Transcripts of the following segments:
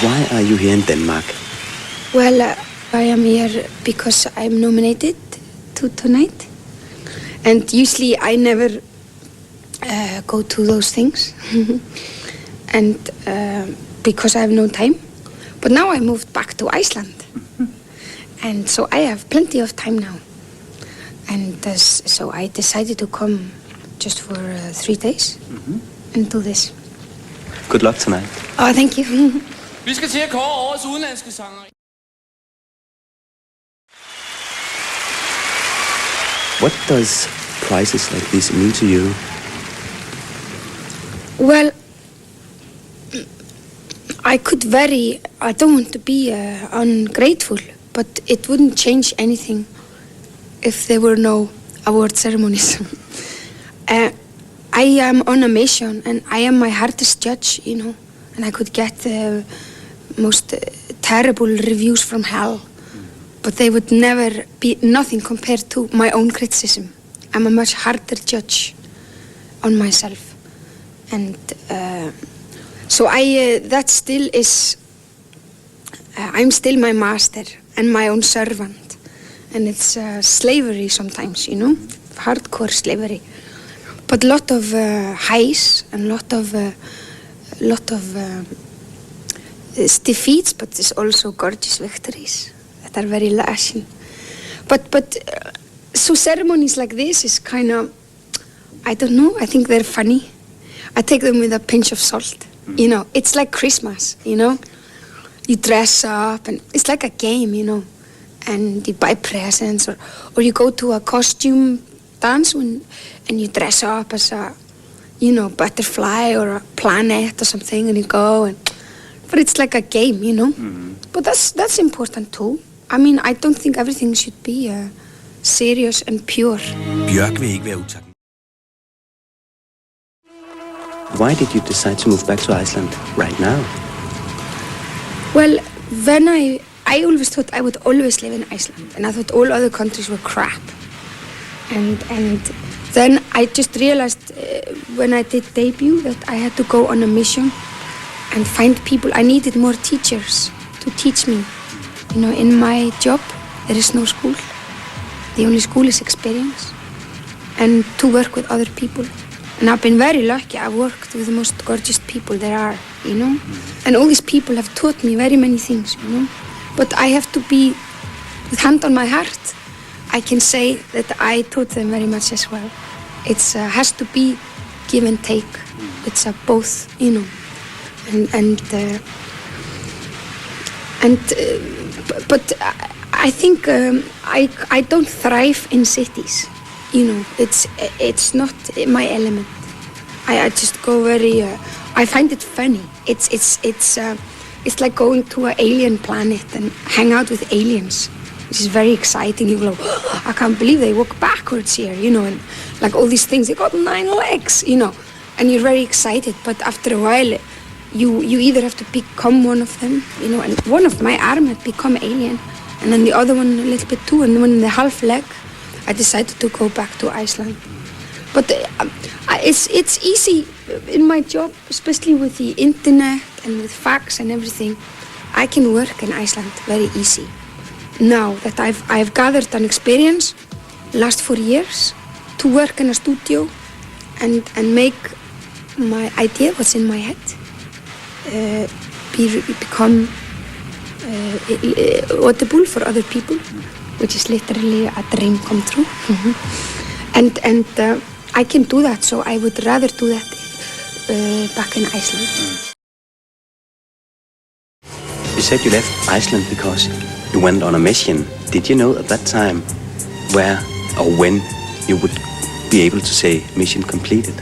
Why are you here in Denmark? Well, I am here because I'm nominated to tonight. And usually I never go to those things. And because I have no time. But now I moved back to Iceland. And so I have plenty of time now. And so I decided to come just for 3 days and do this. Good luck tonight. Oh, thank you. Vi skal til at kåre årets udenlandske sanger. What does prizes like this mean to you? Well, I don't want to be ungrateful, but it wouldn't change anything if there were no award ceremonies. I am on a mission, and I am my hardest judge, and I could get the most terrible reviews from hell, but they would never be nothing compared to my own criticism. I'm a much harder judge on myself, and so that still is. I'm still my master and my own servant, and it's slavery sometimes, hardcore slavery. But a lot of highs and lot of defeats, but there's also gorgeous victories that are very lashing. But so ceremonies like this is kind of, I don't know, I think they're funny. I take them with a pinch of salt. It's like Christmas, You dress up, and it's like a game, and you buy presents, or you go to a costume dance and you dress up as a, butterfly or a planet or something, and you go, but it's like a game, But that's important too. I mean, I don't think everything should be serious and pure. Bjork vil ikke være utakken. Why did you decide to move back to Iceland right now? Well, when I always thought I would always live in Iceland, and I thought all other countries were crap. And then I just realized when I did debut that I had to go on a mission and find people. I needed more teachers to teach me. In my job, there is no school. The only school is experience and to work with other people. And I've been very lucky. I've worked with the most gorgeous people there are, And all these people have taught me very many things, But I have to be, with hand on my heart, I can say that I taught them very much as well. It has to be give and take. It's both, But I think I don't thrive in cities. It's not my element. I just go very. I find it funny. It's like going to an alien planet and hang out with aliens, which is very exciting. You go, oh, I can't believe they walk backwards here, and like all these things. They got 9 legs, and you're very excited. But after a while, you either have to become one of them, and one of my arm had become alien, and then the other one a little bit too, and then the half leg, I decided to go back to Iceland. But it's easy in my job, especially with the internet and with fax and everything. I can work in Iceland very easy. Now that I've gathered an experience last 4 years to work in a studio and make my idea, what's in my head, become audible for other people, which is literally a dream come true. And I can do that, so I would rather do that back in Iceland. You said you left Iceland because you went on a mission. Did you know at that time where or when you would be able to say mission completed?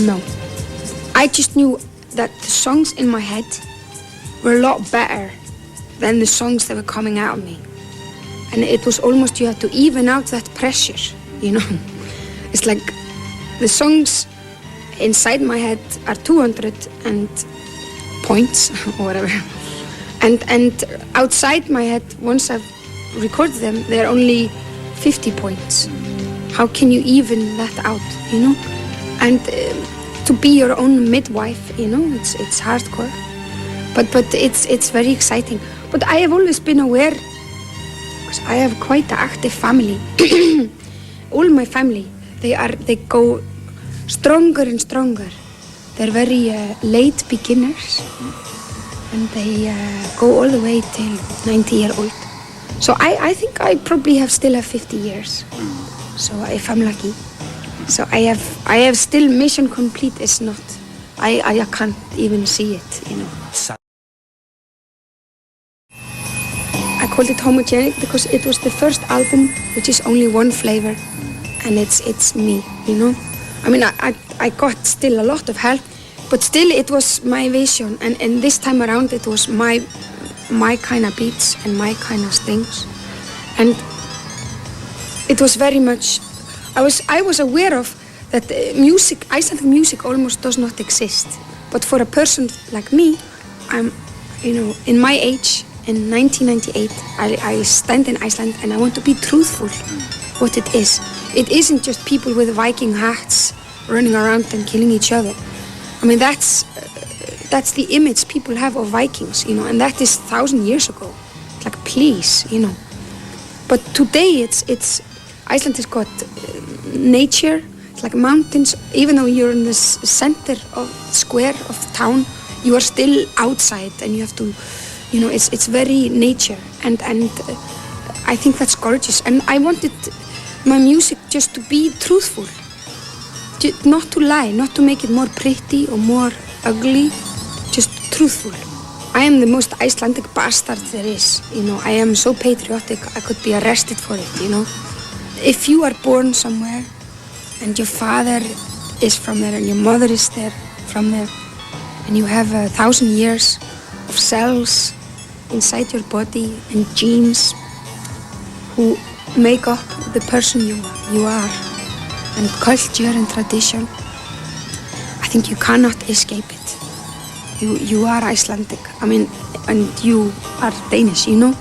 No. I just knew that the songs in my head were a lot better than the songs that were coming out of me. And it was almost, you had to even out that pressure, It's like the songs inside my head are 200 and points or whatever. And outside my head, once I've recorded them, they're only 50 points. How can you even that out, And to be your own midwife, you know, it's hardcore. But it's very exciting. But I have always been aware, because I have quite an active family. All my family, they go stronger and stronger. They're very late beginners, and they go all the way till 90-year-old. So I think I probably still have 50 years. So if I'm lucky. So I have still mission complete. It's not, I can't even see it, you know. I called it Homogenic because it was the first album which is only one flavor, and it's me, you know. I mean, I got still a lot of help, but still it was my vision, and this time around it was my kind of beats and my kind of strings, and it was very much. I was aware of that music, Icelandic music, almost does not exist. But for a person like me, I'm, you know, in my age, in 1998, I stand in Iceland and I want to be truthful. What it is. It isn't just people with Viking hats running around and killing each other. I mean, that's the image people have of Vikings, you know, and that is 1,000 years ago. Like, please, you know. But today, it's Iceland has got nature. It's like mountains. Even though you're in the center of square of the town, you are still outside, and you have to, you know, it's very nature, and I think that's gorgeous. And I wanted my music just to be truthful, not to lie, not to make it more pretty or more ugly, just truthful. I am the most Icelandic bastard there is, you know. I am so patriotic, I could be arrested for it, you know. If you are born somewhere and your father is from there and your mother is there from there, and you have 1,000 years of cells inside your body and genes who make up the person you are, and culture and tradition, I think you cannot escape it. You are Icelandic. I mean, and you are Danish, you know?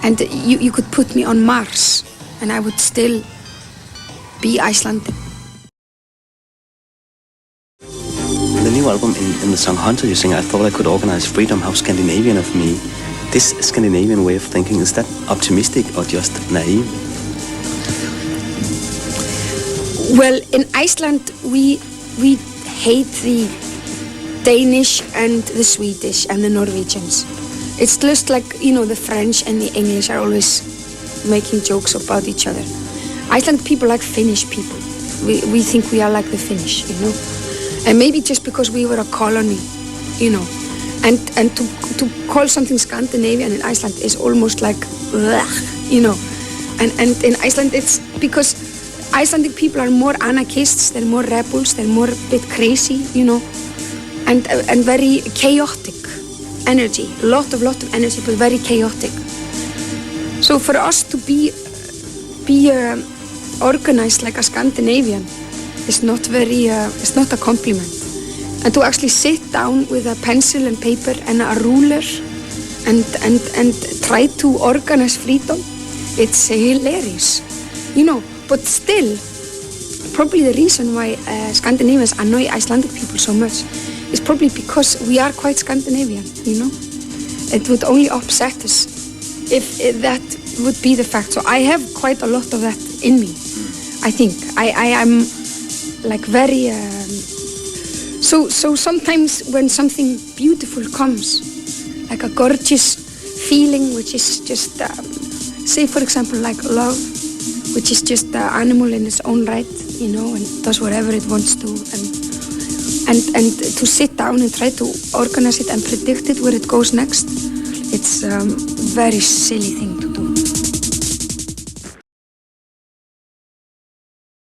And you could put me on Mars and I would still be Icelandic. The new album, in the song Hunter you sing, I thought I could organize freedom. How Scandinavian of me. This Scandinavian way of thinking, is that optimistic or just naive? Well, in Iceland, we hate the Danish and the Swedish and the Norwegians. It's just like, you know, the French and the English are always making jokes about each other. Icelandic people like Finnish people. We think we are like the Finnish, you know. And maybe just because we were a colony, you know. And to call something Scandinavian in Iceland is almost like, ugh, you know. And in Iceland it's because Icelandic people are more anarchists, they're more rebels, they're more a bit crazy, you know. And very chaotic energy, lot of energy, but very chaotic. So for us to be organized like a Scandinavian is not very, it's not a compliment. And to actually sit down with a pencil and paper and a ruler and try to organize freedom, it's hilarious, you know. But still, probably the reason why Scandinavians annoy Icelandic people so much is probably because we are quite Scandinavian, you know. It would only upset us if that would be the fact. So I have quite a lot of that in me, I think. I am like very... So sometimes when something beautiful comes, like a gorgeous feeling, which is just, say for example, like love, which is just an animal in its own right, you know, and does whatever it wants to, and to sit down and try to organize it and predict it where it goes next, it's a very silly thing to do.